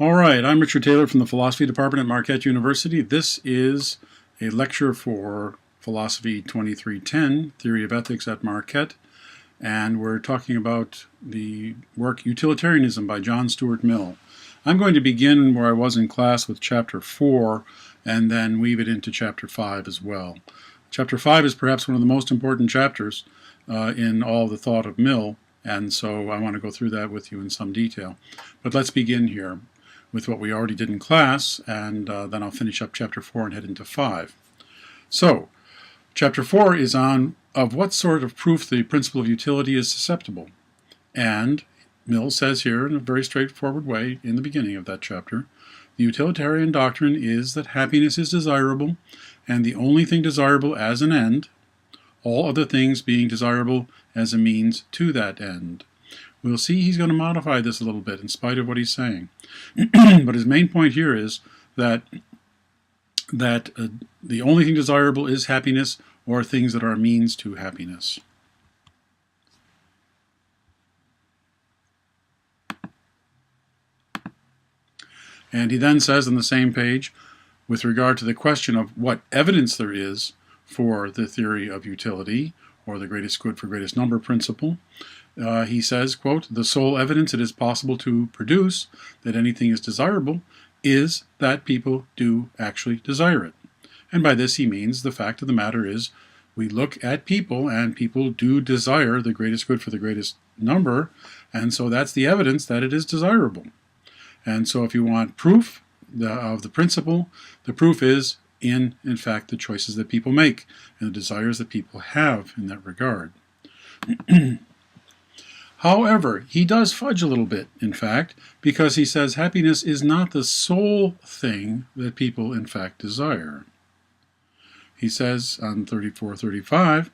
All right, I'm Richard Taylor from the Philosophy Department at Marquette University. This is a lecture for Philosophy 2310, Theory of Ethics at Marquette, and we're talking about the work Utilitarianism by John Stuart Mill. I'm going to begin where I was in class with Chapter 4 and then weave it into Chapter 5 as well. Chapter 5 is perhaps one of the most important chapters in all the thought of Mill, and so I want to go through that with you in some detail. But let's begin here with what we already did in class, and then I'll finish up Chapter 4 and head into 5. So, Chapter 4 is on of what sort of proof the principle of utility is susceptible. And Mill says here in a very straightforward way in the beginning of that chapter, the utilitarian doctrine is that happiness is desirable, and the only thing desirable as an end, all other things being desirable as a means to that end. We'll see he's going to modify this a little bit in spite of what he's saying. But his main point here is that the only thing desirable is happiness or things that are a means to happiness. And he then says on the same page, with regard to the question of what evidence there is for the theory of utility, or the greatest good for greatest number principle, he says, quote, the sole evidence it is possible to produce that anything is desirable is that people do actually desire it. And by this he means the fact of the matter is we look at people and people do desire the greatest good for the greatest number, and so that's the evidence that it is desirable. And so if you want proof of the principle, the proof is in fact, the choices that people make and the desires that people have in that regard. However, he does fudge a little bit, in fact, because he says happiness is not the sole thing that people, in fact, desire. He says on 34-35,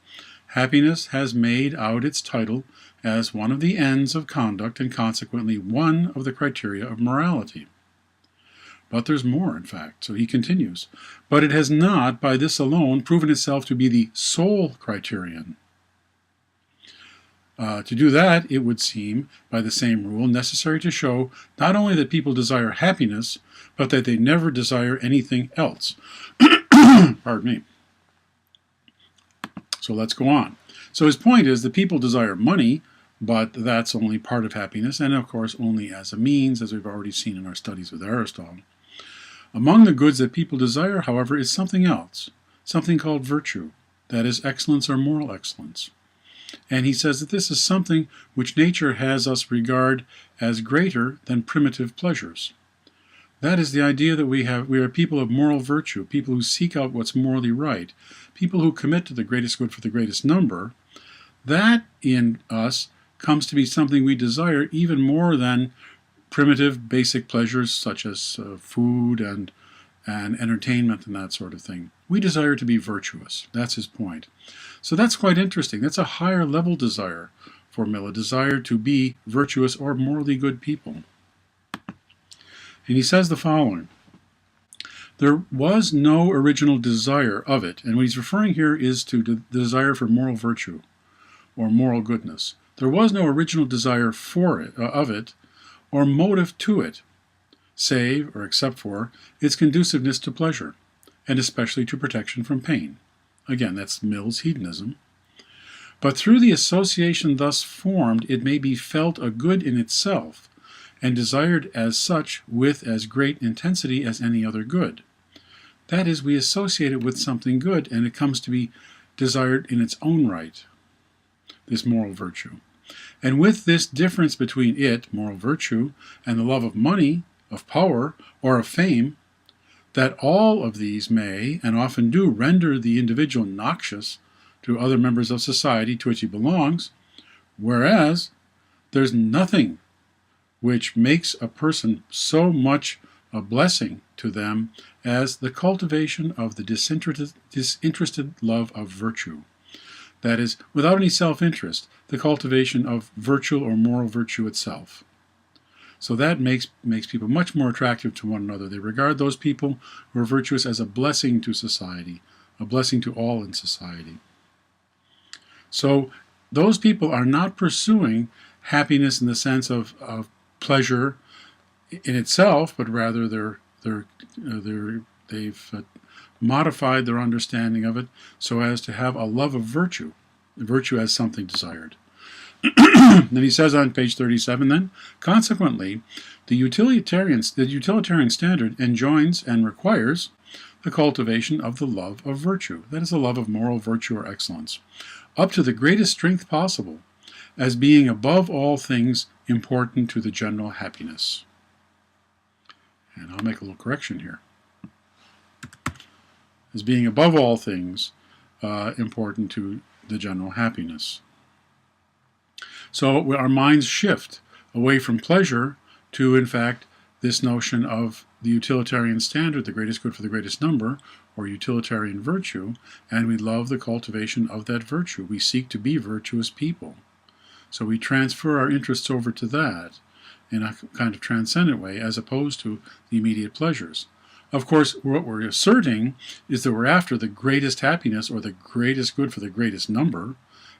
happiness has made out its title as one of the ends of conduct and consequently one of the criteria of morality. But there's more, in fact, so he continues. But it has not, by this alone, proven itself to be the sole criterion. To do that, it would seem, by the same rule, necessary to show not only that people desire happiness, but that they never desire anything else. Pardon me. So let's go on. So his point is that people desire money, but that's only part of happiness, and of course only as a means, as we've already seen in our studies with Aristotle. Among the goods that people desire, however, is something else, something called virtue, that is excellence or moral excellence. And he says that this is something which nature has us regard as greater than primitive pleasures. That is the idea that we are people of moral virtue, people who seek out what's morally right, people who commit to the greatest good for the greatest number. That in us comes to be something we desire even more than primitive basic pleasures such as food and entertainment and that sort of thing. We desire to be virtuous. That's his point. So that's quite interesting. That's a higher level desire for Mill, a desire to be virtuous or morally good people. And he says the following. There was no original desire of it, and what he's referring here is to the desire for moral virtue or moral goodness. There was no original desire for it, of it, or motive to it, save, or except for, its conduciveness to pleasure, and especially to protection from pain. Again, that's Mill's hedonism. But through the association thus formed, it may be felt a good in itself, and desired as such with as great intensity as any other good. That is, we associate it with something good, and it comes to be desired in its own right, this moral virtue. And with this difference between it, moral virtue, and the love of money, of power, or of fame, that all of these may, and often do, render the individual noxious to other members of society to which he belongs, whereas there's nothing which makes a person so much a blessing to them as the cultivation of the disinterested love of virtue. That is, without any self-interest, the cultivation of virtue or moral virtue itself. So that makes people much more attractive to one another. They regard those people who are virtuous as a blessing to society, a blessing to all in society. So those people are not pursuing happiness in the sense of pleasure in itself, but rather they've modified their understanding of it so as to have a love of virtue as something desired. Then he says on page 37, then, consequently, the utilitarian standard enjoins and requires the cultivation of the love of virtue, that is, the love of moral virtue or excellence, up to the greatest strength possible, as being above all things important to the general happiness. And I'll make a little correction here. As being above all things important to the general happiness. So our minds shift away from pleasure to, in fact, this notion of the utilitarian standard, the greatest good for the greatest number, or utilitarian virtue, and we love the cultivation of that virtue. We seek to be virtuous people. So we transfer our interests over to that in a kind of transcendent way, as opposed to the immediate pleasures. Of course, what we're asserting is that we're after the greatest happiness or the greatest good for the greatest number,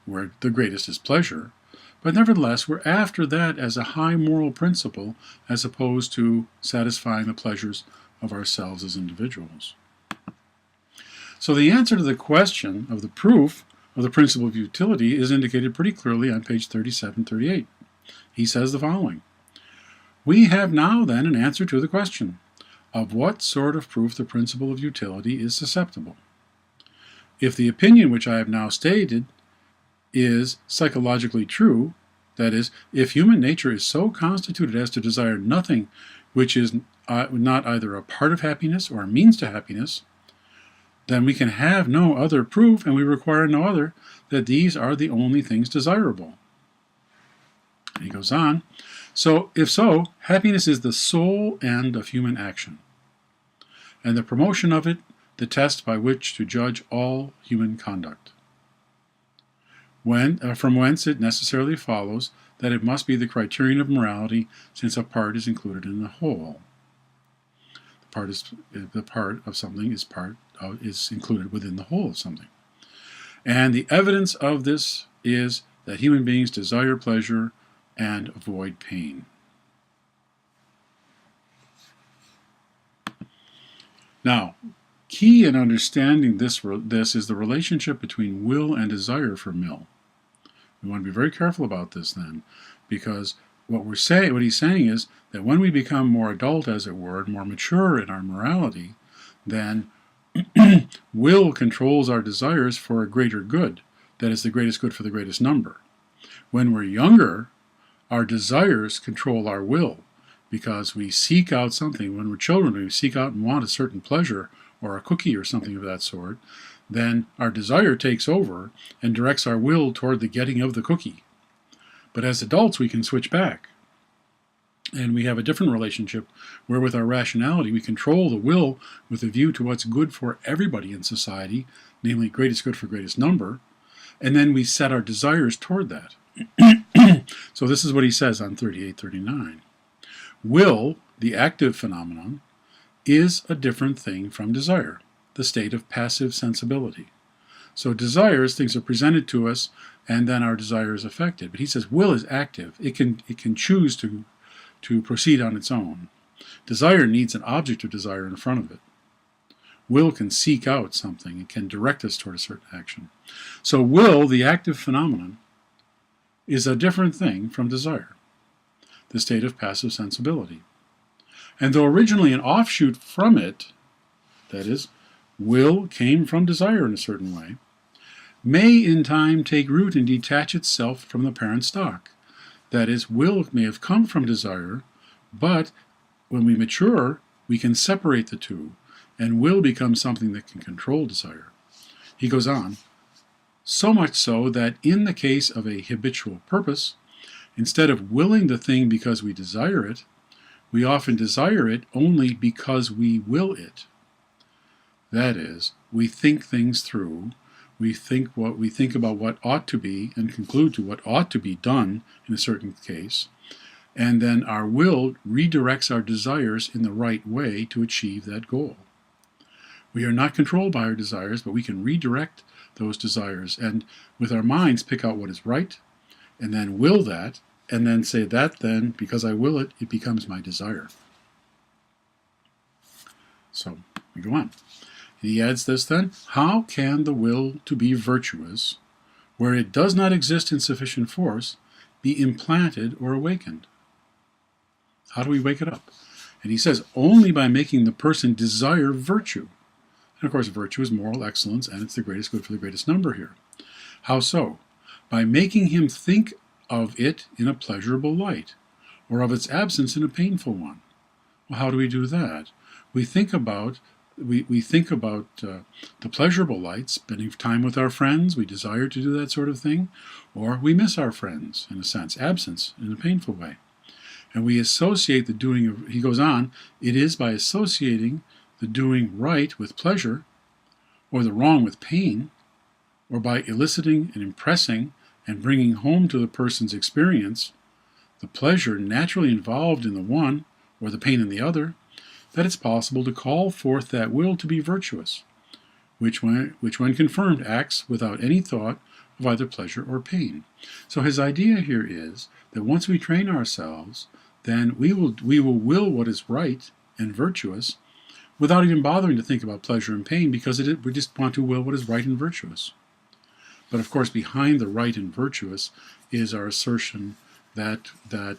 where the greatest is pleasure. But nevertheless, we're after that as a high moral principle as opposed to satisfying the pleasures of ourselves as individuals. So the answer to the question of the proof of the principle of utility is indicated pretty clearly on page 37-38. He says the following: we have now then an answer to the question of what sort of proof the principle of utility is susceptible. If the opinion which I have now stated is psychologically true, that is, if human nature is so constituted as to desire nothing which is not either a part of happiness or a means to happiness, then we can have no other proof, and we require no other, that these are the only things desirable. And he goes on, so, if so, happiness is the sole end of human action, and the promotion of it the test by which to judge all human conduct. From whence it necessarily follows that it must be the criterion of morality, since a part is included in the whole. The part of something is included within the whole of something. And the evidence of this is that human beings desire pleasure and avoid pain. Now, key in understanding this is the relationship between will and desire for Mill. We want to be very careful about this then, because what he's saying is that when we become more adult, as it were, and more mature in our morality, then will controls our desires for a greater good, that is, the greatest good for the greatest number. When we're younger, our desires control our will, because we seek out something. When we're children, we seek out and want a certain pleasure, or a cookie or something of that sort, then our desire takes over and directs our will toward the getting of the cookie. But as adults, we can switch back. And we have a different relationship where with our rationality, we control the will with a view to what's good for everybody in society, namely greatest good for greatest number, and then we set our desires toward that. So this is what he says on 38-39. Will, the active phenomenon, is a different thing from desire, the state of passive sensibility. So desires, things are presented to us, and then our desire is affected. But he says will is active. It can choose to proceed on its own. Desire needs an object of desire in front of it. Will can seek out something. It can direct us toward a certain action. So will, the active phenomenon, is a different thing from desire, the state of passive sensibility. And though originally an offshoot from it, that is, will came from desire in a certain way, may in time take root and detach itself from the parent stock. That is, will may have come from desire, but when we mature, we can separate the two, and will become something that can control desire. He goes on, so much so that in the case of a habitual purpose, instead of willing the thing because we desire it, we often desire it only because we will it. That is, we think things through, we think about what ought to be and conclude to what ought to be done in a certain case, and then our will redirects our desires in the right way to achieve that goal. We are not controlled by our desires, but we can redirect those desires and with our minds pick out what is right and then will that, and then say that then, because I will it, it becomes my desire. So we go on. He adds this then, how can the will to be virtuous, where it does not exist in sufficient force, be implanted or awakened? How do we wake it up? And he says, only by making the person desire virtue. And of course, virtue is moral excellence, and it's the greatest good for the greatest number here. How so? By making him think of it in a pleasurable light, or of its absence in a painful one. Well, how do we do that? We think about the pleasurable light, spending time with our friends. We desire to do that sort of thing, or we miss our friends, in a sense, absence in a painful way. And we associate the doing of, he goes on, it is by associating the doing right with pleasure, or the wrong with pain, or by eliciting and impressing and bringing home to the person's experience the pleasure naturally involved in the one, or the pain in the other, that it's possible to call forth that will to be virtuous, which when confirmed acts without any thought of either pleasure or pain. So his idea here is that once we train ourselves, then we will will what is right and virtuous without even bothering to think about pleasure and pain, because we just want to will what is right and virtuous. But of course, behind the right and virtuous is our assertion that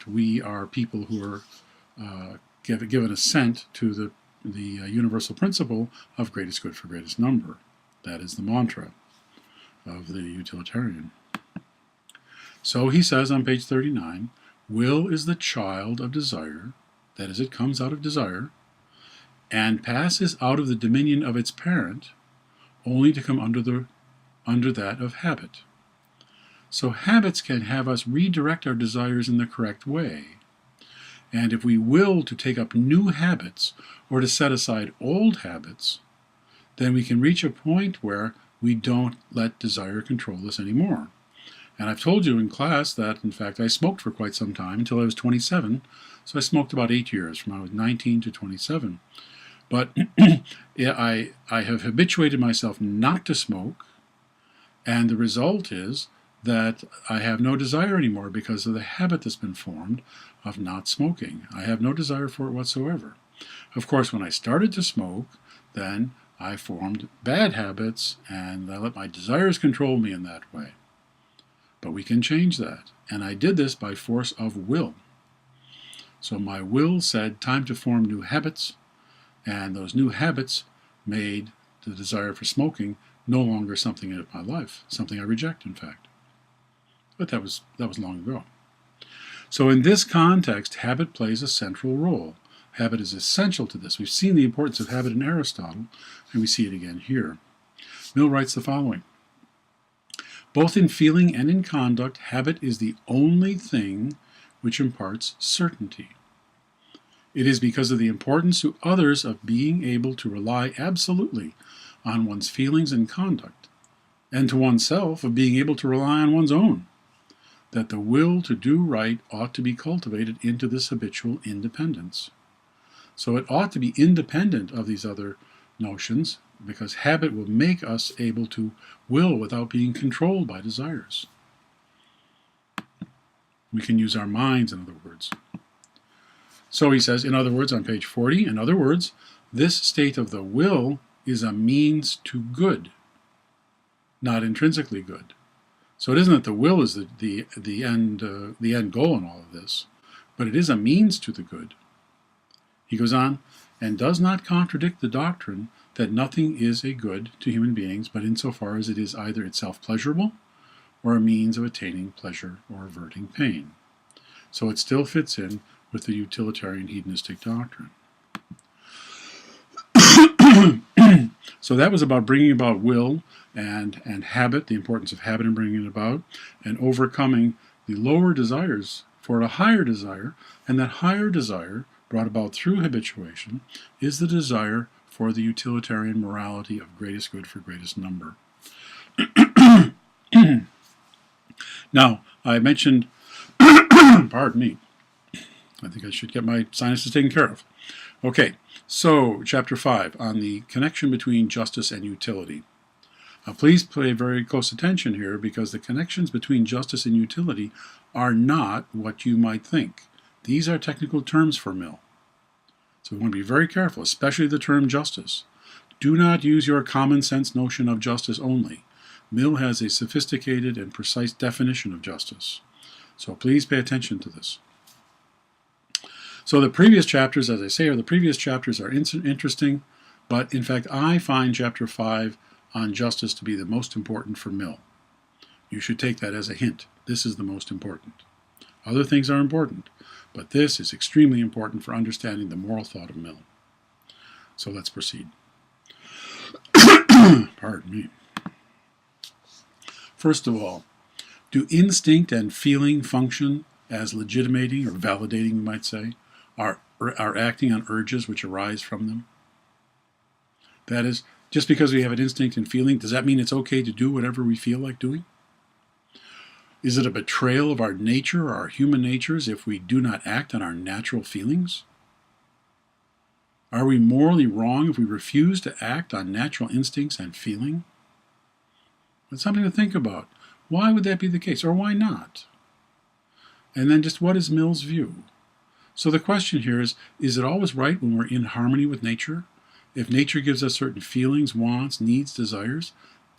we are people who are given assent to the universal principle of greatest good for greatest number. That is the mantra of the utilitarian. So he says on page 39, will is the child of desire, that is, it comes out of desire, and passes out of the dominion of its parent, only to come under that of habit. So habits can have us redirect our desires in the correct way. And if we will to take up new habits or to set aside old habits, then we can reach a point where we don't let desire control us anymore. And I've told you in class that, in fact, I smoked for quite some time, until I was 27. So I smoked about 8 years, from I was 19 to 27. But I have habituated myself not to smoke, and the result is that I have no desire anymore because of the habit that's been formed of not smoking. I have no desire for it whatsoever. Of course, when I started to smoke, then I formed bad habits, and I let my desires control me in that way. But we can change that, and I did this by force of will. So my will said, time to form new habits, and those new habits made the desire for smoking no longer something in my life, something I reject, in fact. But that was long ago. So in this context, habit plays a central role. Habit is essential to this. We've seen the importance of habit in Aristotle, and we see it again here. Mill writes the following. Both in feeling and in conduct, habit is the only thing which imparts certainty. It is because of the importance to others of being able to rely absolutely on one's feelings and conduct, and to oneself of being able to rely on one's own, that the will to do right ought to be cultivated into this habitual independence. So it ought to be independent of these other notions, because habit will make us able to will without being controlled by desires. We can use our minds, in other words. So he says, in other words, on page 40, in other words, this state of the will is a means to good, not intrinsically good. So it isn't that the will is the end goal in all of this, but it is a means to the good. He goes on, and does not contradict the doctrine that nothing is a good to human beings, but insofar as it is either itself pleasurable or a means of attaining pleasure or averting pain. So it still fits in with the utilitarian hedonistic doctrine. So that was about bringing about will and habit, the importance of habit in bringing it about, and overcoming the lower desires for a higher desire, and that higher desire, brought about through habituation, is the desire for the utilitarian morality of greatest good for greatest number. Now, I mentioned, pardon me, I think I should get my sinuses taken care of. Okay, so chapter 5 on the connection between justice and utility. Now, please pay very close attention here, because the connections between justice and utility are not what you might think. These are technical terms for Mill. So we want to be very careful, especially the term justice. Do not use your common sense notion of justice only. Mill has a sophisticated and precise definition of justice. So please pay attention to this. So the previous chapters, as I say, are interesting, but in fact I find chapter 5 on justice to be the most important for Mill. You should take that as a hint. This is the most important. Other things are important, but this is extremely important for understanding the moral thought of Mill. So let's proceed. Pardon me. First of all, do instinct and feeling function as legitimating or validating, you might say, are acting on urges which arise from them? That is, just because we have an instinct and feeling, does that mean it's okay to do whatever we feel like doing? Is it a betrayal of our nature, our human natures, if we do not act on our natural feelings? Are we morally wrong if we refuse to act on natural instincts and feeling? It's something to think about. Why would that be the case, or why not? And then just what is Mill's view? So the question here is it always right when we're in harmony with nature? If nature gives us certain feelings, wants, needs, desires,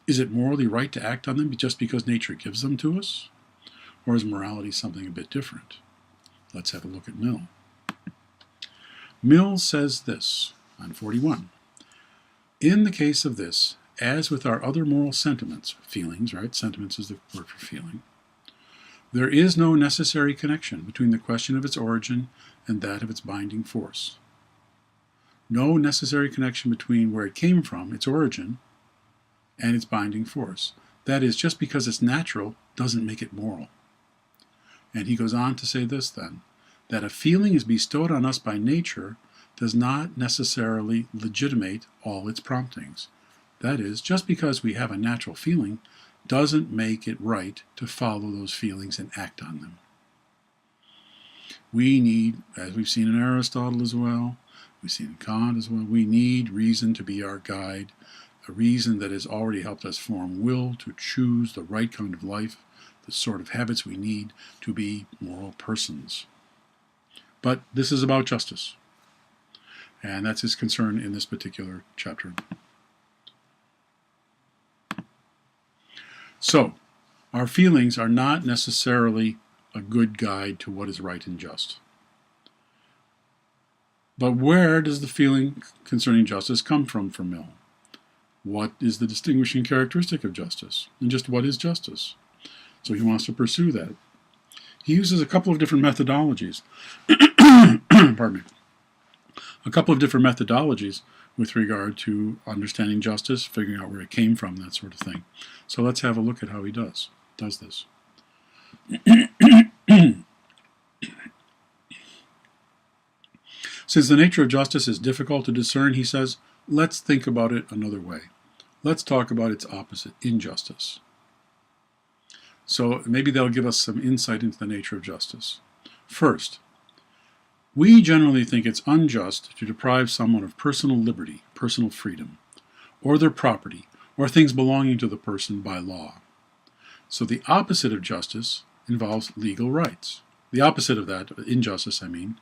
is it morally right to act on them just because nature gives them to us? Or is morality something a bit different? Let's have a look at Mill. Mill says this on 41. In the case of this, as with our other moral sentiments, feelings, right? Sentiments is the word for feeling. There is no necessary connection between the question of its origin and that of its binding force. No necessary connection between where it came from, its origin, and its binding force. That is, just because it's natural doesn't make it moral. And he goes on to say this then, that a feeling is bestowed on us by nature does not necessarily legitimate all its promptings. That is, just because we have a natural feeling doesn't make it right to follow those feelings and act on them. We need, as we've seen in Aristotle as well, we've seen in Kant as well, we need reason to be our guide, a reason that has already helped us form will to choose the right kind of life, the sort of habits we need to be moral persons. But this is about justice, and that's his concern in this particular chapter. So, our feelings are not necessarily a good guide to what is right and just. But where does the feeling concerning justice come from for Mill? What is the distinguishing characteristic of justice? And just what is justice? So he wants to pursue that. He uses a couple of different methodologies. Pardon me. A couple of different methodologies with regard to understanding justice, figuring out where it came from, that sort of thing. So let's have a look at how he does this. Since the nature of justice is difficult to discern, he says, let's think about it another way. Let's talk about its opposite, injustice. So maybe that'll give us some insight into the nature of justice. First, we generally think it's unjust to deprive someone of personal liberty, personal freedom, or their property, or things belonging to the person by law. So the opposite of justice involves legal rights. The opposite of that, injustice I mean,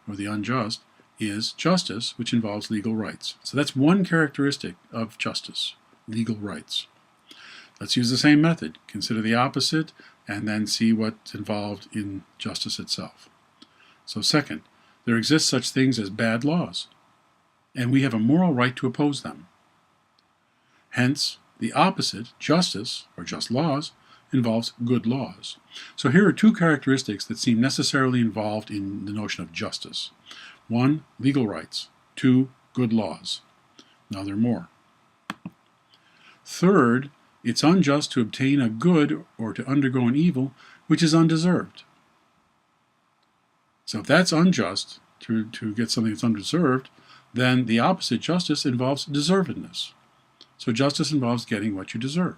or the unjust, is justice, which involves legal rights. So that's one characteristic of justice, legal rights. Let's use the same method. Consider the opposite, and then see what's involved in justice itself. So second, there exist such things as bad laws, and we have a moral right to oppose them. Hence, the opposite, justice, or just laws, involves good laws. So here are two characteristics that seem necessarily involved in the notion of justice. One, legal rights. Two, good laws. Now there are more. Third, it's unjust to obtain a good or to undergo an evil which is undeserved. So if that's unjust, to get something that's undeserved, then the opposite, justice, involves deservedness. So justice involves getting what you deserve.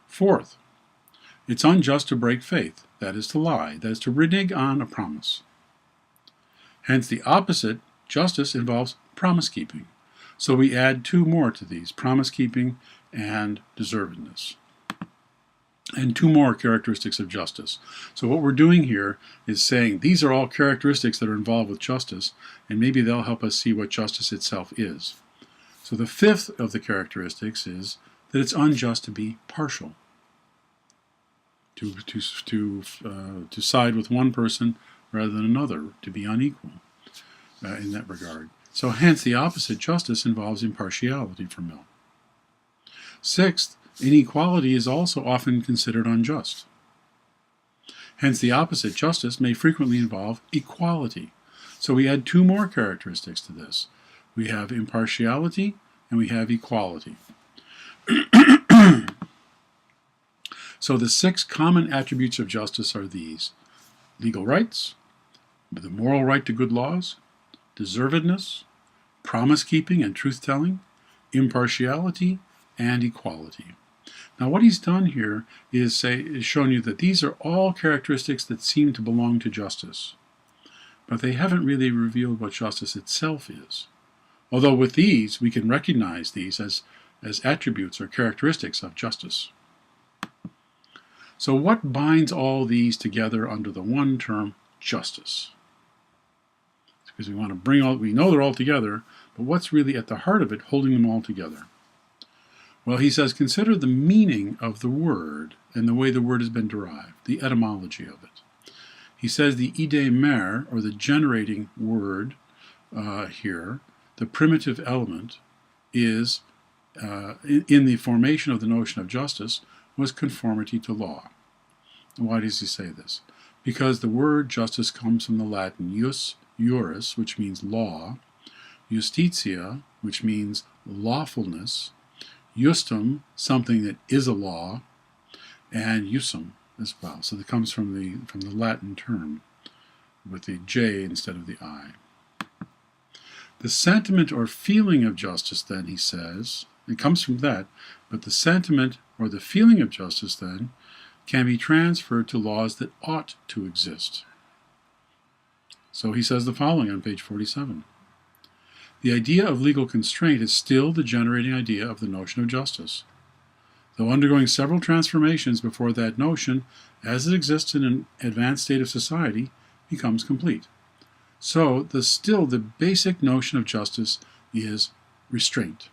Fourth, it's unjust to break faith, that is to lie, that is to renege on a promise. Hence the opposite, justice, involves promise-keeping. So we add two more to these, promise-keeping and deservedness. and 2 more characteristics of justice. So what we're doing here is saying these are all characteristics that are involved with justice, and maybe they'll help us see what justice itself is. So the 5th of the characteristics is that it's unjust to be partial, to side with one person rather than another, to be unequal in that regard. So hence the opposite justice involves impartiality for Mill. 6th, inequality is also often considered unjust. Hence the opposite justice may frequently involve equality. So we add 2 more characteristics to this. We have impartiality and we have equality. So the 6 common attributes of justice are these: legal rights, the moral right to good laws, deservedness, promise-keeping and truth-telling, impartiality, and equality. Now what he's done here is shown you that these are all characteristics that seem to belong to justice, but they haven't really revealed what justice itself is. Although with these, we can recognize these as attributes or characteristics of justice. So what binds all these together under the one term, justice? Because we want to we know they're all together, but what's really at the heart of it holding them all together? Well, he says, consider the meaning of the word and the way the word has been derived, the etymology of it. He says the idée mère, or the generating word here, the primitive element, is, in the formation of the notion of justice, was conformity to law. And why does he say this? Because the word justice comes from the Latin jus, juris, which means law, justitia, which means lawfulness, justum, something that is a law, and jusum as well. So that comes from the Latin term with the J instead of the I. The sentiment or feeling of justice, then, he says, it comes from that, but the sentiment or the feeling of justice, then, can be transferred to laws that ought to exist. So he says the following on page 47. The idea of legal constraint is still the generating idea of the notion of justice, though undergoing several transformations before that notion, as it exists in an advanced state of society, becomes complete. So still the basic notion of justice is restraint,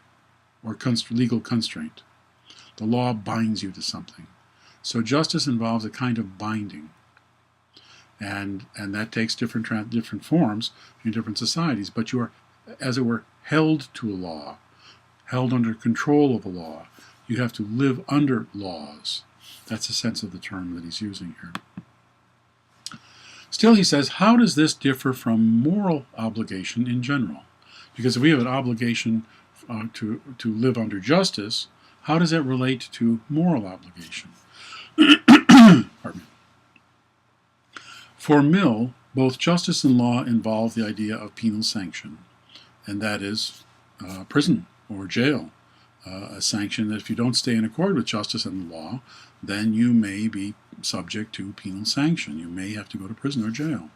or legal constraint. The law binds you to something. So justice involves a kind of binding, and that takes different forms in different societies. But you are, as it were, held to a law, held under control of a law. You have to live under laws. That's the sense of the term that he's using here. Still, he says, how does this differ from moral obligation in general? Because if we have an obligation to live under justice, how does that relate to moral obligation? Pardon me. For Mill, both justice and law involve the idea of penal sanction, and that is prison or jail, a sanction that if you don't stay in accord with justice and the law, then you may be subject to penal sanction. You may have to go to prison or jail.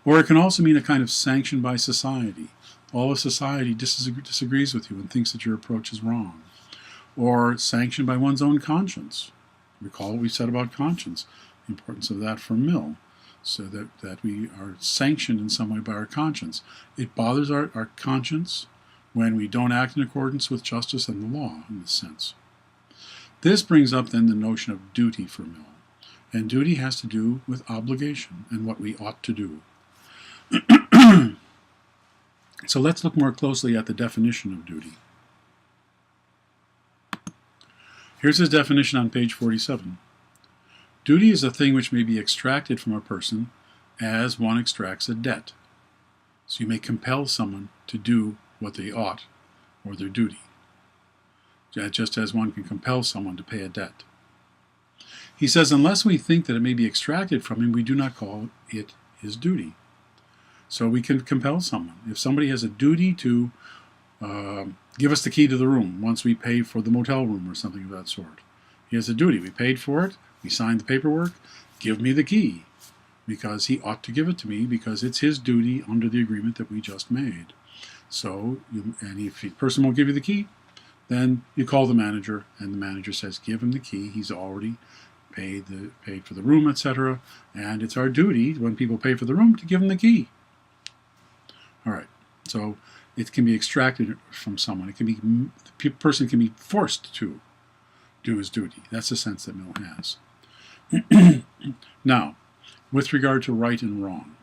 Or it can also mean a kind of sanction by society. All of society disagrees with you and thinks that your approach is wrong. Or sanction by one's own conscience. Recall what we said about conscience, the importance of that for Mill, so that we are sanctioned in some way by our conscience. It bothers our conscience when we don't act in accordance with justice and the law, in this sense. This brings up then the notion of duty for Mill. And duty has to do with obligation and what we ought to do. So let's look more closely at the definition of duty. Here's his definition on page 47. Duty is a thing which may be extracted from a person as one extracts a debt. So you may compel someone to do what they ought, or their duty, just as one can compel someone to pay a debt. He says, unless we think that it may be extracted from him, we do not call it his duty. So we can compel someone. If somebody has a duty to give us the key to the room once we pay for the motel room or something of that sort, he has a duty. We paid for it. We signed the paperwork. Give me the key, because he ought to give it to me, because it's his duty under the agreement that we just made. So, and if the person won't give you the key, then you call the manager, and the manager says, give him the key. He's already paid for the room, etc. And it's our duty, when people pay for the room, to give them the key. All right. So it can be extracted from someone. It can be, the person can be forced to do his duty. That's the sense that Mill has. Now, with regard to right and wrong.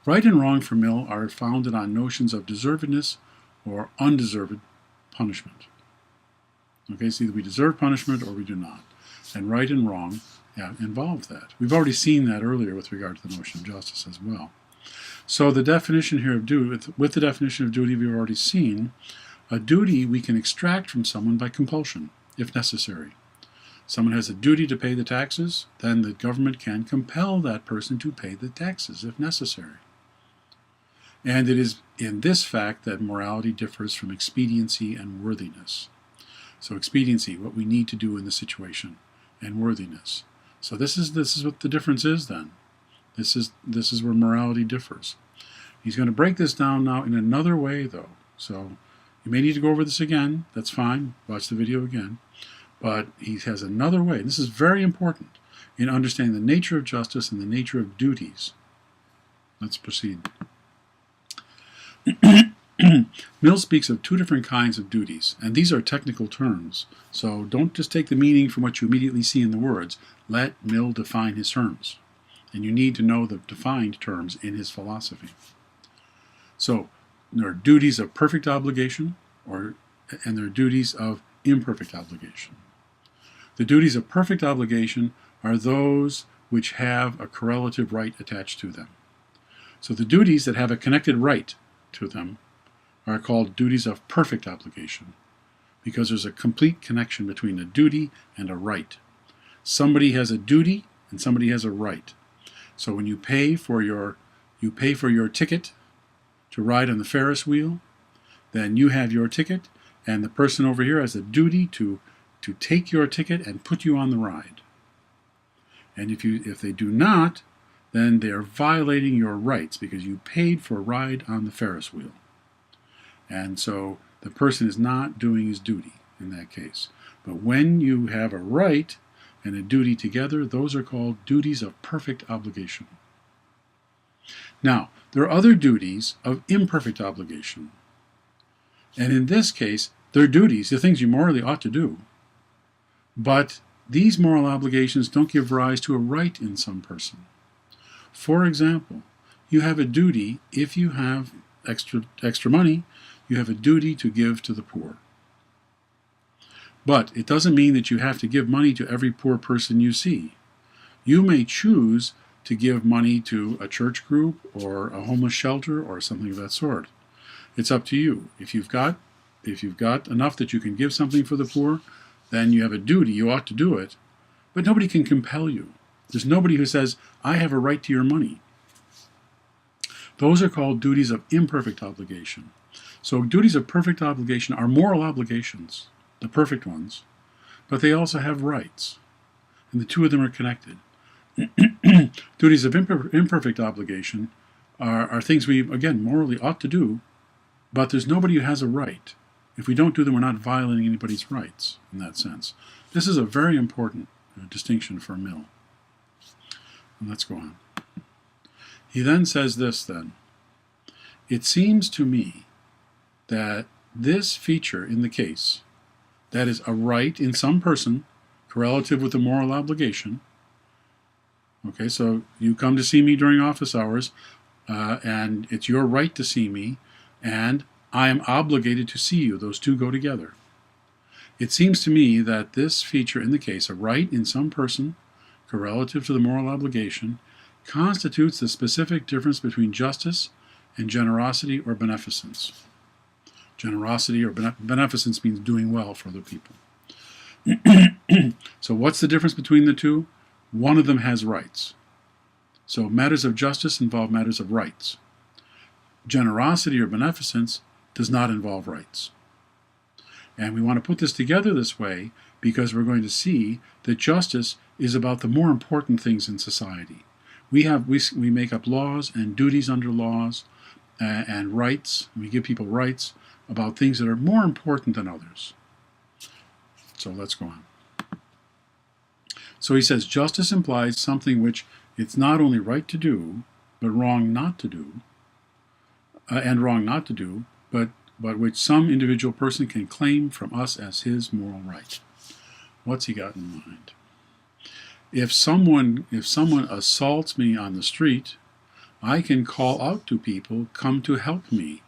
Right and wrong for Mill are founded on notions of deservedness or undeserved punishment. Okay, so either we deserve punishment or we do not. And right and wrong involve that. We've already seen that earlier with regard to the notion of justice as well. So the definition here of duty, with the definition of duty we've already seen, a duty we can extract from someone by compulsion, if necessary. Someone has a duty to pay the taxes, then the government can compel that person to pay the taxes, if necessary. And it is in this fact that morality differs from expediency and worthiness. So expediency, what we need to do in the situation, and worthiness. So this is what the difference is then. This is where morality differs. He's going to break this down now in another way, though. So you may need to go over this again. That's fine. Watch the video again. But he has another way. This is very important in understanding the nature of justice and the nature of duties. Let's proceed. Mill speaks of two different kinds of duties, and these are technical terms. So don't just take the meaning from what you immediately see in the words. Let Mill define his terms. And you need to know the defined terms in his philosophy. So there are duties of perfect obligation, and there are duties of imperfect obligation. The duties of perfect obligation are those which have a correlative right attached to them. So the duties that have a connected right to them are called duties of perfect obligation, because there's a complete connection between a duty and a right. Somebody has a duty and somebody has a right. So when you pay for your ticket to ride on the Ferris wheel, then you have your ticket, and the person over here has a duty to take your ticket and put you on the ride. And if they do not, then they are violating your rights because you paid for a ride on the Ferris wheel. And so the person is not doing his duty in that case. But when you have a right and a duty together, those are called duties of perfect obligation. Now, there are other duties of imperfect obligation. And in this case, they're duties, the things you morally ought to do. But these moral obligations don't give rise to a right in some person. For example, you have a duty, if you have extra money, you have a duty to give to the poor. But it doesn't mean that you have to give money to every poor person you see. You may choose to give money to a church group or a homeless shelter or something of that sort. It's up to you. If you've got enough that you can give something for the poor, then you have a duty. You ought to do it. But nobody can compel you. There's nobody who says, I have a right to your money. Those are called duties of imperfect obligation. So duties of perfect obligation are moral obligations, the perfect ones, but they also have rights. And the two of them are connected. Duties of imperfect obligation are things we, again, morally ought to do, but there's nobody who has a right. If we don't do them, we're not violating anybody's rights in that sense. This is a very important distinction for Mill. And let's go on. He then says this then. It seems to me that this feature in the case, that is a right in some person, correlative with a moral obligation. Okay, so you come to see me during office hours, and it's your right to see me, and I am obligated to see you. Those two go together. It seems to me that this feature in the case, a right in some person, correlative to the moral obligation, constitutes the specific difference between justice and generosity or beneficence. Generosity or beneficence means doing well for other people. So what's the difference between the two? One of them has rights. So matters of justice involve matters of rights. Generosity or beneficence does not involve rights. And we want to put this together this way because we're going to see that justice is about the more important things in society. We make up laws and duties under laws and rights. We give people rights about things that are more important than others. So let's go on. So he says, justice implies something which it's not only right to do, but wrong not to do, but which some individual person can claim from us as his moral right. What's he got in mind? If someone assaults me on the street, I can call out to people, come to help me.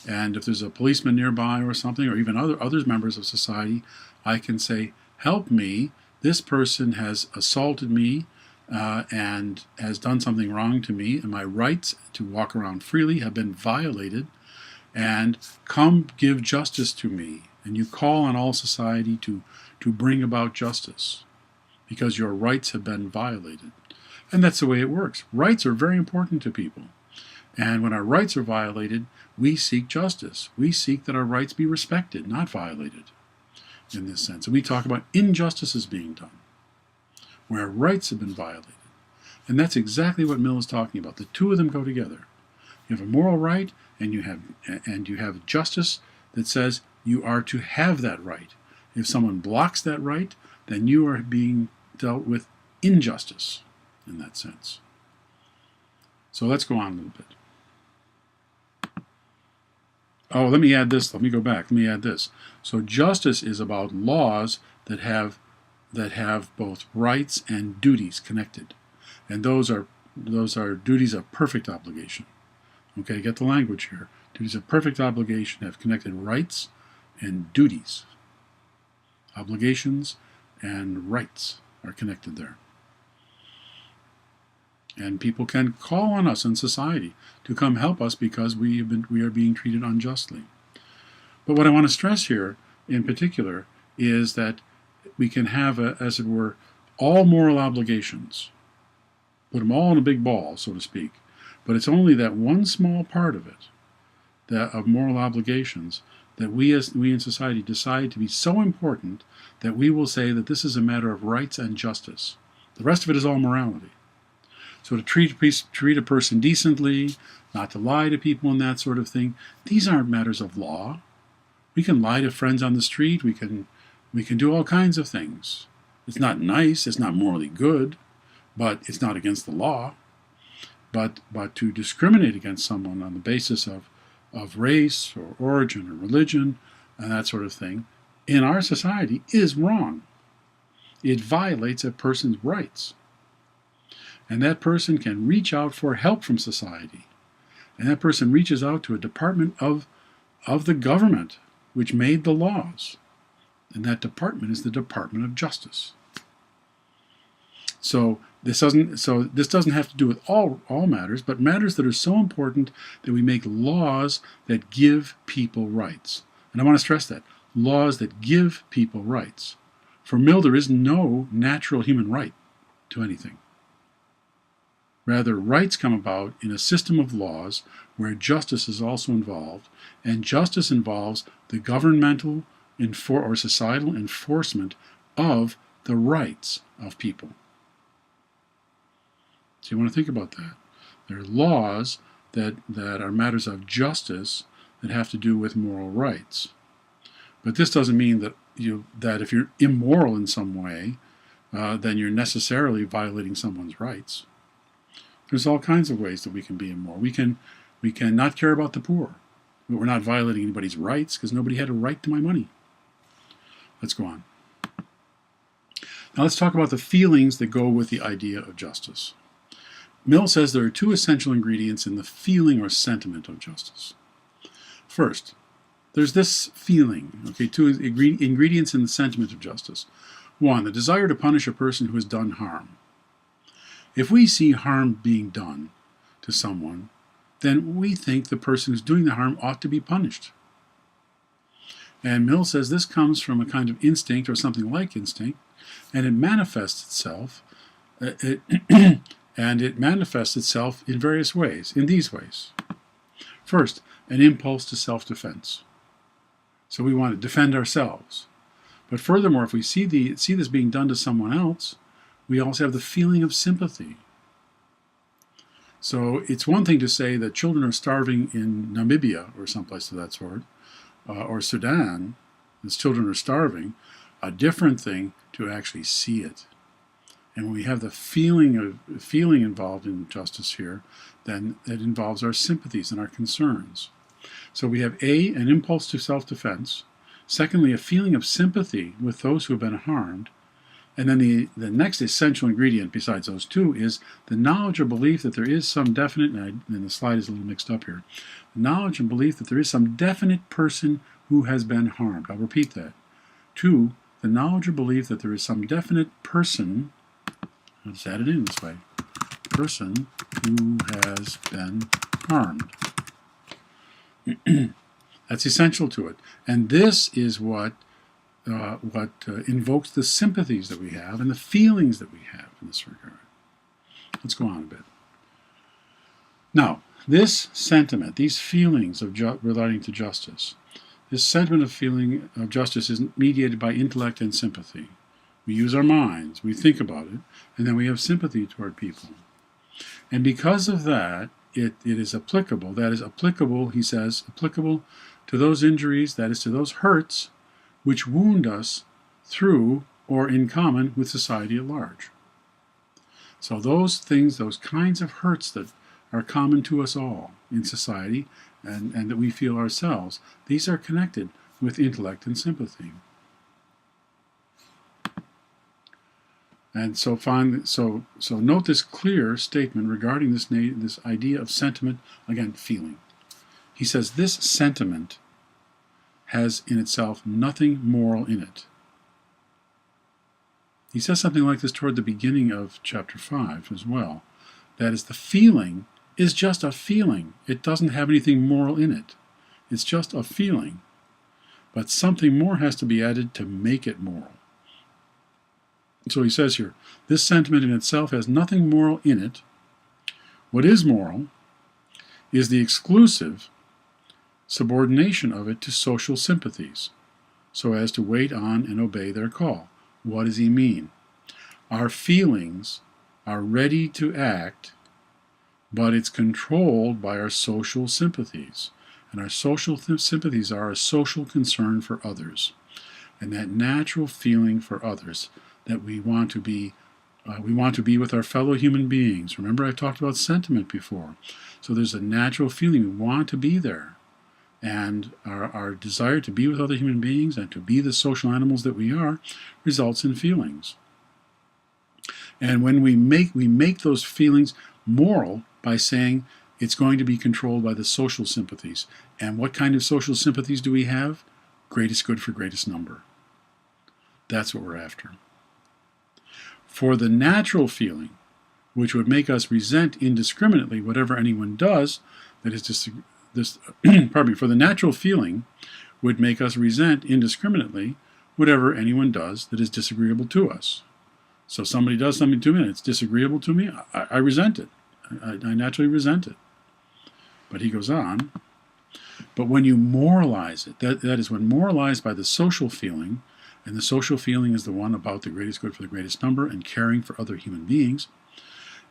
And if there's a policeman nearby or something, or even other members of society, I can say, help me. This person has assaulted me and has done something wrong to me, and my rights to walk around freely have been violated, and come give justice to me. And you call on all society to bring about justice because your rights have been violated. And that's the way it works. Rights are very important to people. And when our rights are violated, we seek justice. We seek that our rights be respected, not violated in this sense. And we talk about injustices being done, where rights have been violated. And that's exactly what Mill is talking about. The two of them go together. You have a moral right, and you have justice that says you are to have that right. If someone blocks that right, then you are being dealt with injustice in that sense. So let's go on a little bit. Oh, let me add this. Let me go back. Let me add this. So justice is about laws that have both rights and duties connected, and those are duties of perfect obligation. Okay, get the language here. Duties of perfect obligation have connected rights and duties. Obligations and rights are connected there. And people can call on us in society to come help us because we are being treated unjustly. But what I want to stress here in particular is that we can have, as it were, all moral obligations. Put them all in a big ball, so to speak. But it's only that one small part of it, of moral obligations, that we in society decide to be so important that we will say that this is a matter of rights and justice. The rest of it is all morality. So to treat a person decently, not to lie to people and that sort of thing, these aren't matters of law. We can lie to friends on the street. We can do all kinds of things. It's not nice. It's not morally good, but it's not against the law. But to discriminate against someone on the basis of race or origin or religion and that sort of thing in our society is wrong. It violates a person's rights. And that person can reach out for help from society. And that person reaches out to a department of the government which made the laws. And that department is the Department of Justice. So this doesn't have to do with all matters, but matters that are so important that we make laws that give people rights. And I want to stress that. Laws that give people rights. For Mill, there is no natural human right to anything. Rather, rights come about in a system of laws where justice is also involved, and justice involves the governmental or societal enforcement of the rights of people. So you want to think about that. There are laws that are matters of justice that have to do with moral rights. But this doesn't mean that if you're immoral in some way, then you're necessarily violating someone's rights. There's all kinds of ways that we can be immoral. We can not care about the poor, but we're not violating anybody's rights because nobody had a right to my money. Let's go on. Now let's talk about the feelings that go with the idea of justice. Mill says there are two essential ingredients in the feeling or sentiment of justice. First, there's this feeling, two ingredients in the sentiment of justice. One, the desire to punish a person who has done harm. If we see harm being done to someone, then we think the person who's doing the harm ought to be punished. And Mill says this comes from a kind of instinct or something like instinct, and it manifests itself in various ways, in these ways. First, an impulse to self-defense. So we want to defend ourselves. But furthermore, if we see this being done to someone else, we also have the feeling of sympathy. So it's one thing to say that children are starving in Namibia or someplace of that sort, or Sudan, as children are starving. a different thing to actually see it. And when we have the feeling involved in justice here, then it involves our sympathies and our concerns. So we have A, an impulse to self-defense. Secondly, a feeling of sympathy with those who have been harmed. And then the next essential ingredient besides those two is the knowledge or belief that there is some definite, and the slide is a little mixed up here, the knowledge and belief that there is some definite person who has been harmed. I'll repeat that. 2, the knowledge or belief that there is some definite person, let's add it in this way, person who has been harmed. That's essential to it. And this is what invokes the sympathies that we have and the feelings that we have in this regard. Let's go on a bit. Now, this sentiment, these feelings of relating to justice, this sentiment of feeling of justice is mediated by intellect and sympathy. We use our minds, we think about it, and then we have sympathy toward people. And because of that, it is applicable. That is applicable, he says, applicable to those injuries, that is to those hurts, which wound us through or in common with society at large. So those things, those kinds of hurts that are common to us all in society and that we feel ourselves, these are connected with intellect and sympathy. And so note this clear statement regarding this idea of sentiment, again, feeling. He says this sentiment has in itself nothing moral in it. He says something like this toward the beginning of chapter 5 as well. That is, the feeling is just a feeling. It doesn't have anything moral in it. It's just a feeling. But something more has to be added to make it moral. So he says here, this sentiment in itself has nothing moral in it. What is moral is the exclusive subordination of it to social sympathies, so as to wait on and obey their call. What does he mean? Our feelings are ready to act, but it's controlled by our social sympathies. And our social sympathies are a social concern for others. And that natural feeling for others, that we want to be with our fellow human beings. Remember, I talked about sentiment before. So there's a natural feeling we want to be there. And our desire to be with other human beings and to be the social animals that we are results in feelings. And when we make those feelings moral by saying it's going to be controlled by the social sympathies. And what kind of social sympathies do we have? Greatest good for greatest number. That's what we're after. For the natural feeling, which would make us resent indiscriminately whatever anyone does, that is for the natural feeling would make us resent indiscriminately whatever anyone does that is disagreeable to us. So somebody does something to me and it's disagreeable to me, I resent it. I naturally resent it. But he goes on, but when you moralize it, that is when moralized by the social feeling, and the social feeling is the one about the greatest good for the greatest number and caring for other human beings,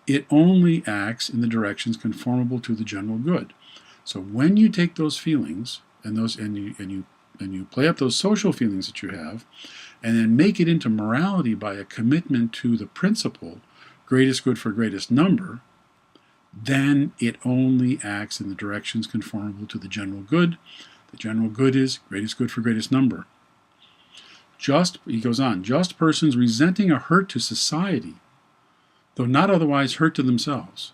it only acts in the directions conformable to the general good. So when you take those feelings and you play up those social feelings that you have, and then make it into morality by a commitment to the principle, greatest good for greatest number, then it only acts in the directions conformable to the general good. The general good is greatest good for greatest number. He goes on, just persons resenting a hurt to society, though not otherwise hurt to themselves.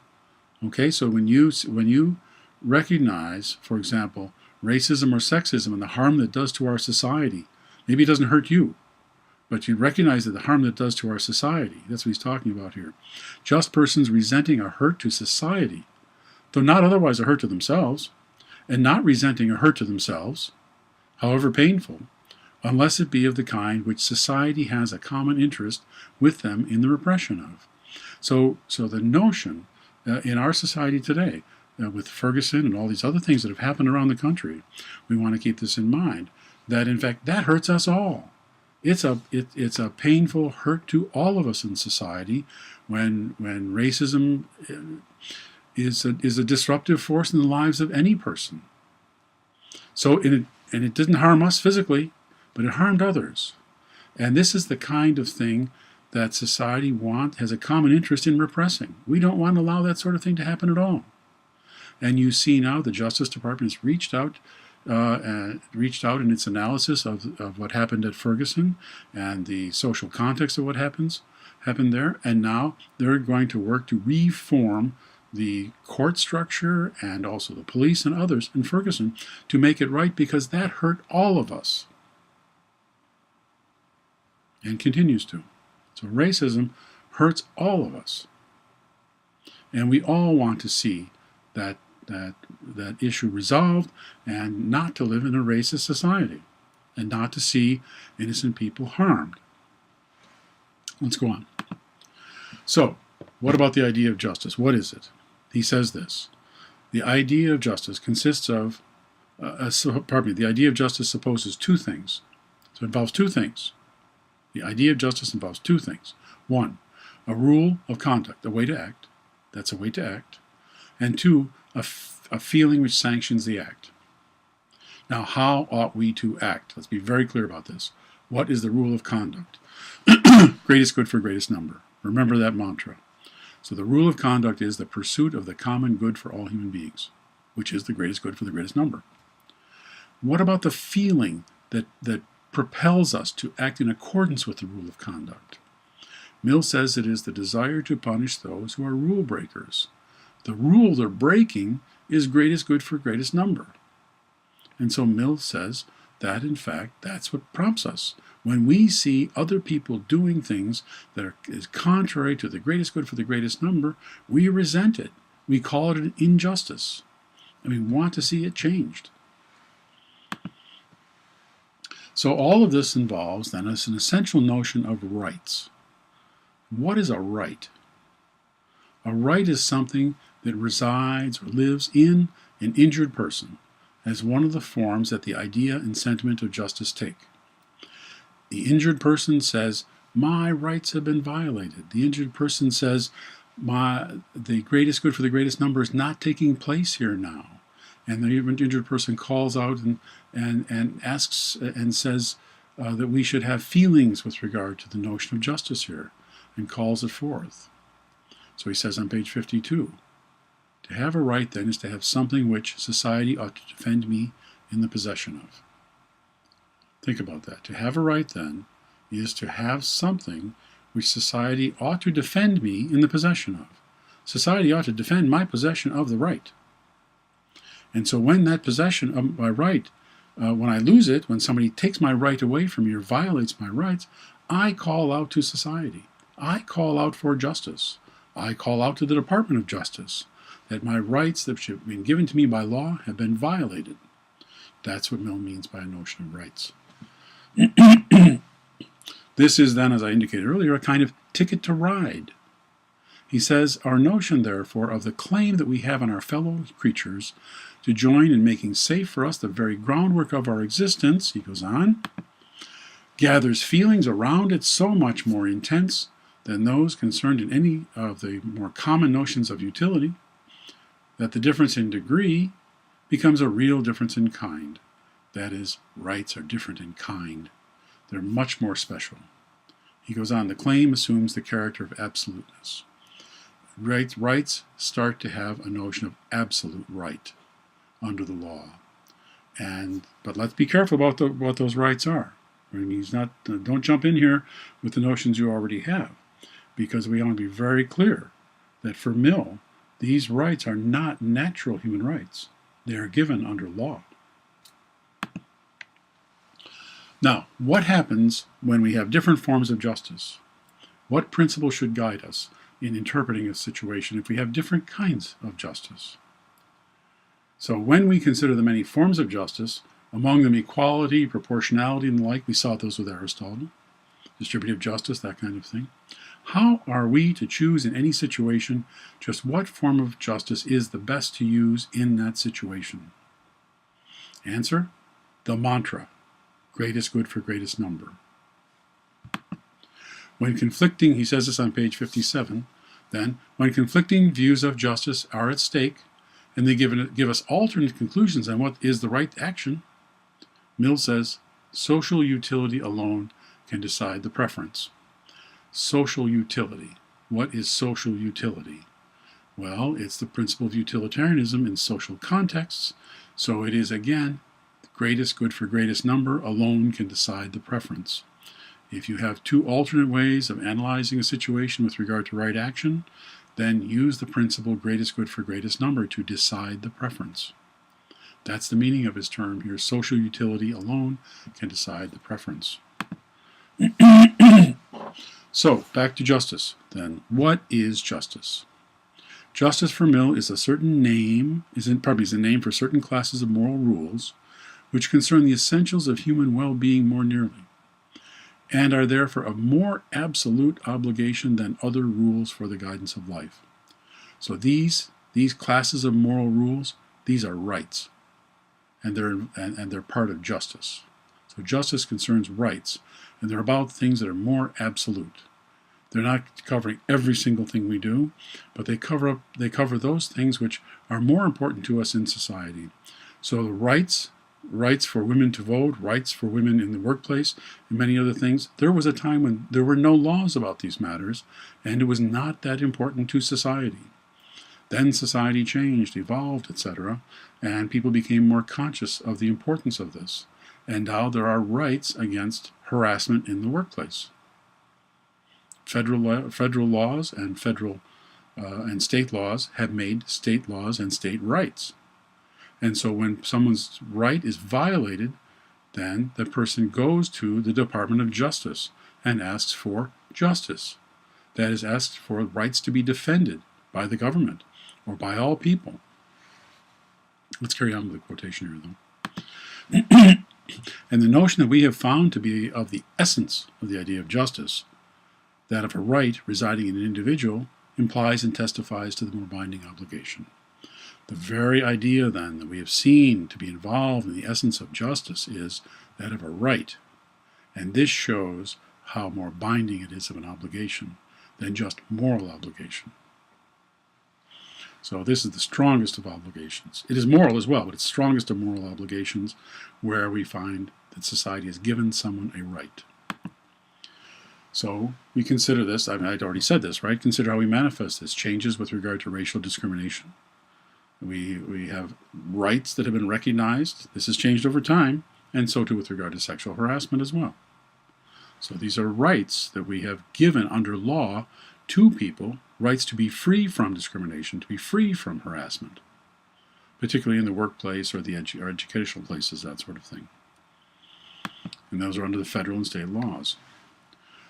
Okay, so when you recognize, for example, racism or sexism and the harm that it does to our society, maybe it doesn't hurt you, but you recognize that the harm that it does to our society, that's what he's talking about here. Just persons resenting a hurt to society, though not otherwise a hurt to themselves, and not resenting a hurt to themselves, however painful, unless it be of the kind which society has a common interest with them in the repression of. So the notion in our society today, with Ferguson and all these other things that have happened around the country, we want to keep this in mind, that in fact that hurts us all. It's a painful hurt to all of us in society when racism is a disruptive force in the lives of any person. So it didn't harm us physically, but it harmed others. And this is the kind of thing that society has a common interest in repressing. We don't want to allow that sort of thing to happen at all. And you see now the Justice Department has reached out in its analysis of what happened at Ferguson and the social context of what happened there. And now they're going to work to reform the court structure and also the police and others in Ferguson to make it right, because that hurt all of us and continues to. So racism hurts all of us. And we all want to see that issue resolved, and not to live in a racist society, and not to see innocent people harmed. Let's go on. So, what about the idea of justice? What is it? He says this: the idea of justice consists of, the idea of justice supposes two things. So it involves two things. The idea of justice involves two things. One, a rule of conduct, a way to act. That's a way to act. And two, a feeling which sanctions the act. Now, how ought we to act? Let's be very clear about this. What is the rule of conduct? Greatest good for greatest number. Remember that mantra. So the rule of conduct is the pursuit of the common good for all human beings, which is the greatest good for the greatest number. What about the feeling that propels us to act in accordance with the rule of conduct? Mill says it is the desire to punish those who are rule breakers. The rule they're breaking is greatest good for greatest number. And so Mill says that, in fact, that's what prompts us. When we see other people doing things that is contrary to the greatest good for the greatest number, we resent it. We call it an injustice. And we want to see it changed. So all of this involves, then, an essential notion of rights. What is a right? A right is something that resides or lives in an injured person as one of the forms that the idea and sentiment of justice take. The injured person says, my rights have been violated. The injured person says, the greatest good for the greatest number is not taking place here now. And the injured person calls out and asks and says that we should have feelings with regard to the notion of justice here, and calls it forth. So he says on page 52, to have a right, then, is to have something which society ought to defend me in the possession of. Think about that. To have a right, then, is to have something which society ought to defend me in the possession of. Society ought to defend my possession of the right. And so when that possession of my right, when I lose it, when somebody takes my right away from me or violates my rights, I call out to society. I call out for justice. I call out to the Department of Justice that my rights that should have been given to me by law have been violated. That's what Mill means by a notion of rights. This is then, as I indicated earlier, a kind of ticket to ride. He says, our notion, therefore, of the claim that we have on our fellow creatures to join in making safe for us the very groundwork of our existence, he goes on, gathers feelings around it so much more intense than those concerned in any of the more common notions of utility, that the difference in degree becomes a real difference in kind. That is, rights are different in kind. They're much more special. He goes on, the claim assumes the character of absoluteness. Rights start to have a notion of absolute right under the law. But let's be careful about what those rights are. I mean, don't jump in here with the notions you already have, because we want to be very clear that for Mill, these rights are not natural human rights. They are given under law. Now, what happens when we have different forms of justice? What principle should guide us in interpreting a situation if we have different kinds of justice? So when we consider the many forms of justice, among them equality, proportionality, and the like, we saw those with Aristotle, distributive justice, that kind of thing. How are we to choose in any situation just what form of justice is the best to use in that situation? Answer, the mantra, greatest good for greatest number. When conflicting, he says this on page 57, then, when conflicting views of justice are at stake, and they give us alternate conclusions on what is the right action, Mill says, social utility alone can decide the preference. Social utility. What is social utility? Well, it's the principle of utilitarianism in social contexts, so it is, again, the greatest good for greatest number alone can decide the preference. If you have two alternate ways of analyzing a situation with regard to right action, then use the principle greatest good for greatest number to decide the preference. That's the meaning of his term here. Social utility alone can decide the preference. So, back to justice, then. What is justice? Justice for Mill is a name for certain classes of moral rules which concern the essentials of human well-being more nearly, and are therefore of more absolute obligation than other rules for the guidance of life. So these classes of moral rules, these are rights, and they're part of justice. So justice concerns rights, and they're about things that are more absolute. They're not covering every single thing we do, but they cover those things which are more important to us in society. So the rights for women to vote, rights for women in the workplace, and many other things. There was a time when there were no laws about these matters, and it was not that important to society. Then society changed, evolved, etc., and people became more conscious of the importance of this. And now there are rights against harassment in the workplace. Federal laws and and state laws have made state laws and state rights. And so when someone's right is violated, then the person goes to the Department of Justice and asks for justice. That is, asks for rights to be defended by the government or by all people. Let's carry on with the quotation here, though. And the notion that we have found to be of the essence of the idea of justice, that of a right residing in an individual, implies and testifies to the more binding obligation. The very idea, then, that we have seen to be involved in the essence of justice is that of a right, and this shows how more binding it is of an obligation than just moral obligation. So this is the strongest of obligations. It is moral as well, but it's strongest of moral obligations where we find that society has given someone a right. So we consider this, I'd already said this, right? Consider how we manifest this. Changes with regard to racial discrimination. We have rights that have been recognized. This has changed over time, and so too with regard to sexual harassment as well. So these are rights that we have given under law to people, rights to be free from discrimination, to be free from harassment, particularly in the workplace or or educational places, that sort of thing. And those are under the federal and state laws.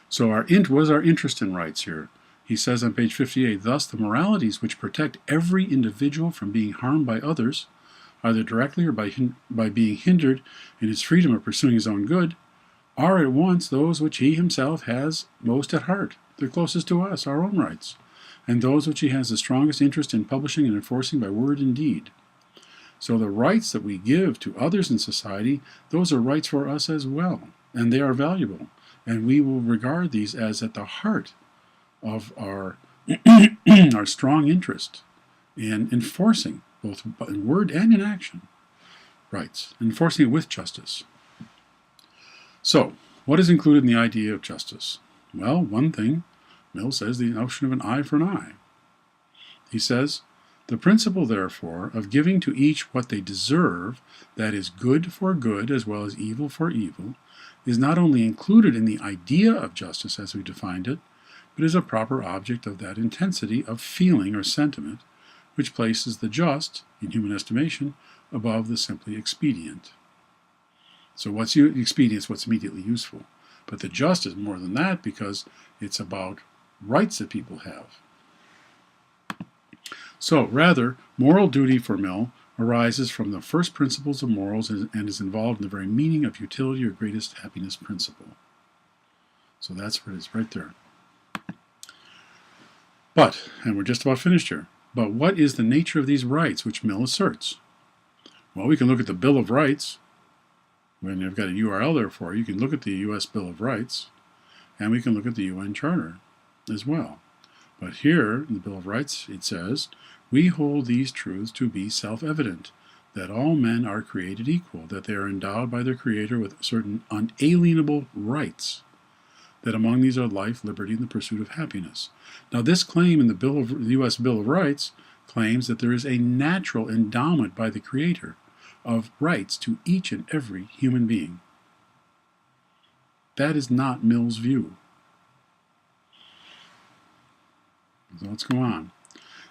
So what is our interest in rights here? He says on page 58, thus the moralities which protect every individual from being harmed by others, either directly or by being hindered in his freedom of pursuing his own good, are at once those which he himself has most at heart. They're closest to us, our own rights, and those which he has the strongest interest in publishing and enforcing by word and deed. So the rights that we give to others in society, those are rights for us as well, and they are valuable, and we will regard these as at the heart of our our strong interest in enforcing, both in word and in action, rights, enforcing it with justice. So, what is included in the idea of justice? Well, one thing, Mill says, the notion of an eye for an eye. He says, the principle, therefore, of giving to each what they deserve, that is good for good as well as evil for evil, is not only included in the idea of justice as we defined it, but is a proper object of that intensity of feeling or sentiment which places the just, in human estimation, above the simply expedient. So what's expedient? What's immediately useful. But the just is more than that because it's about rights that people have. So, rather, moral duty for Mill arises from the first principles of morals and is involved in the very meaning of utility or greatest happiness principle. So that's where it is, right there. But, and we're just about finished here, but what is the nature of these rights which Mill asserts? Well, we can look at the Bill of Rights. When I've got a URL there for you, you can look at the U.S. Bill of Rights, and we can look at the UN Charter as well. But here, in the Bill of Rights, it says, we hold these truths to be self-evident, that all men are created equal, that they are endowed by their Creator with certain unalienable rights, that among these are life, liberty, and the pursuit of happiness. Now, this claim in the U.S. Bill of Rights claims that there is a natural endowment by the Creator of rights to each and every human being. That is not Mill's view. So let's go on.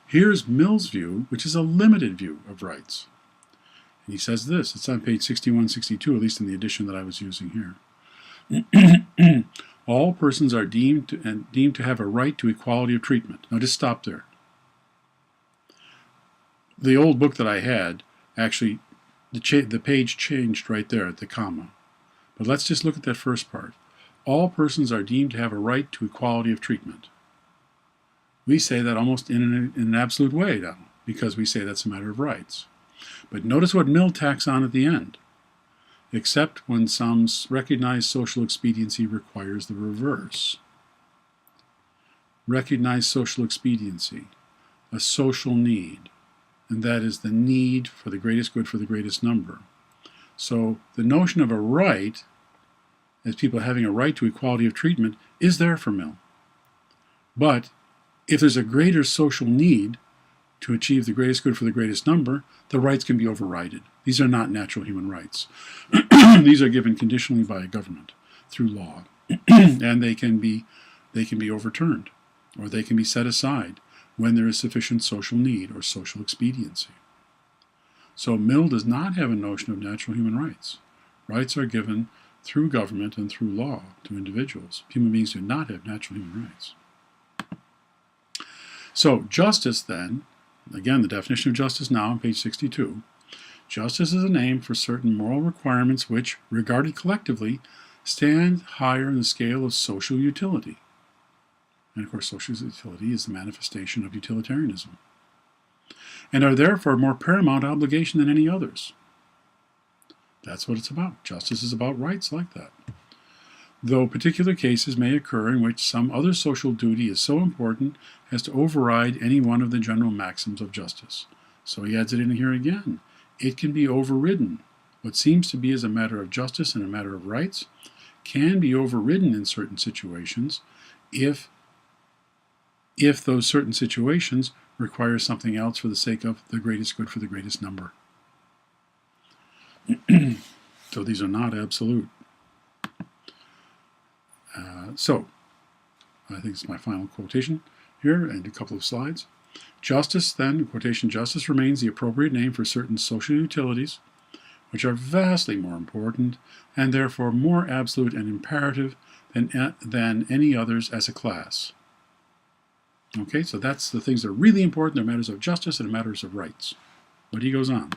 Here's Mill's view, which is a limited view of rights. And he says this, it's on page 6162, at least in the edition that I was using here. All persons are deemed to have a right to equality of treatment. Now just stop there. The old book that I had, actually, the page changed right there at the comma. But let's just look at that first part. All persons are deemed to have a right to equality of treatment. We say that almost in an absolute way now, because we say that's a matter of rights. But notice what Mill tacks on at the end. Except when some recognized social expediency requires the reverse. Recognized social expediency, a social need, and that is the need for the greatest good for the greatest number. So the notion of a right, as people having a right to equality of treatment, is there for Mill. But if there's a greater social need to achieve the greatest good for the greatest number, the rights can be overridden. These are not natural human rights. These are given conditionally by a government through law, and they can be overturned, or they can be set aside when there is sufficient social need or social expediency. So Mill does not have a notion of natural human rights. Rights are given through government and through law to individuals. Human beings do not have natural human rights. So justice then, again the definition of justice now on page 62, justice is a name for certain moral requirements which, regarded collectively, stand higher in the scale of social utility. And of course social utility is the manifestation of utilitarianism, and are therefore more paramount obligation than any others. That's what it's about. Justice is about rights like that. Though particular cases may occur in which some other social duty is so important as to override any one of the general maxims of justice. So he adds it in here again. It can be overridden. What seems to be as a matter of justice and a matter of rights can be overridden in certain situations if those certain situations require something else for the sake of the greatest good for the greatest number. So these are not absolute. So, I think it's my final quotation here and a couple of slides. Justice, then, quotation, justice remains the appropriate name for certain social utilities, which are vastly more important and therefore more absolute and imperative than any others as a class. Okay, so that's the things that are really important. They're matters of justice and matters of rights. But he goes on.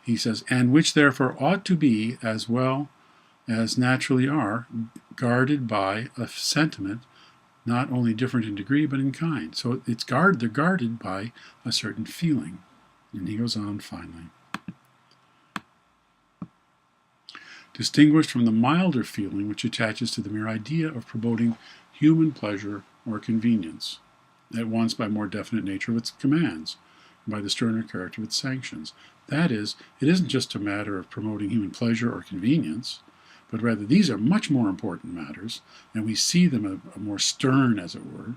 He says, and which therefore ought to be, as well as naturally are, guarded by a sentiment not only different in degree but in kind. So they're guarded by a certain feeling. And he goes on finally. Distinguished from the milder feeling which attaches to the mere idea of promoting human pleasure or convenience, at once by more definite nature of its commands, and by the sterner character of its sanctions. That is, it isn't just a matter of promoting human pleasure or convenience, but rather these are much more important matters, and we see them a more stern, as it were,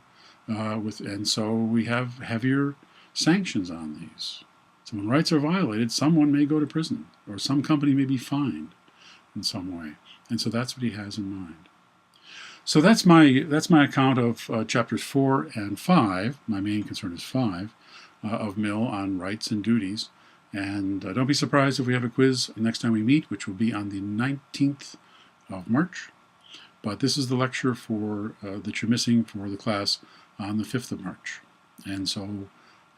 and so we have heavier sanctions on these. So when rights are violated, someone may go to prison, or some company may be fined in some way, and so that's what he has in mind. So that's my account of chapters 4 and 5. My main concern is 5 of Mill on rights and duties. And don't be surprised if we have a quiz next time we meet, which will be on the 19th of March. But this is the lecture that you're missing for the class on the 5th of March. And so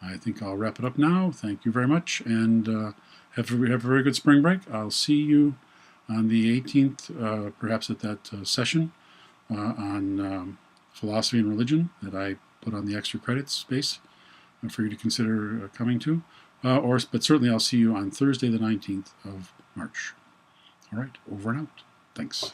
I think I'll wrap it up now. Thank you very much, and have a very good spring break. I'll see you on the 18th, perhaps at that session on philosophy and religion that I put on the extra credits space for you to consider coming to. But certainly I'll see you on Thursday the 19th of March. All right, over and out. Thanks.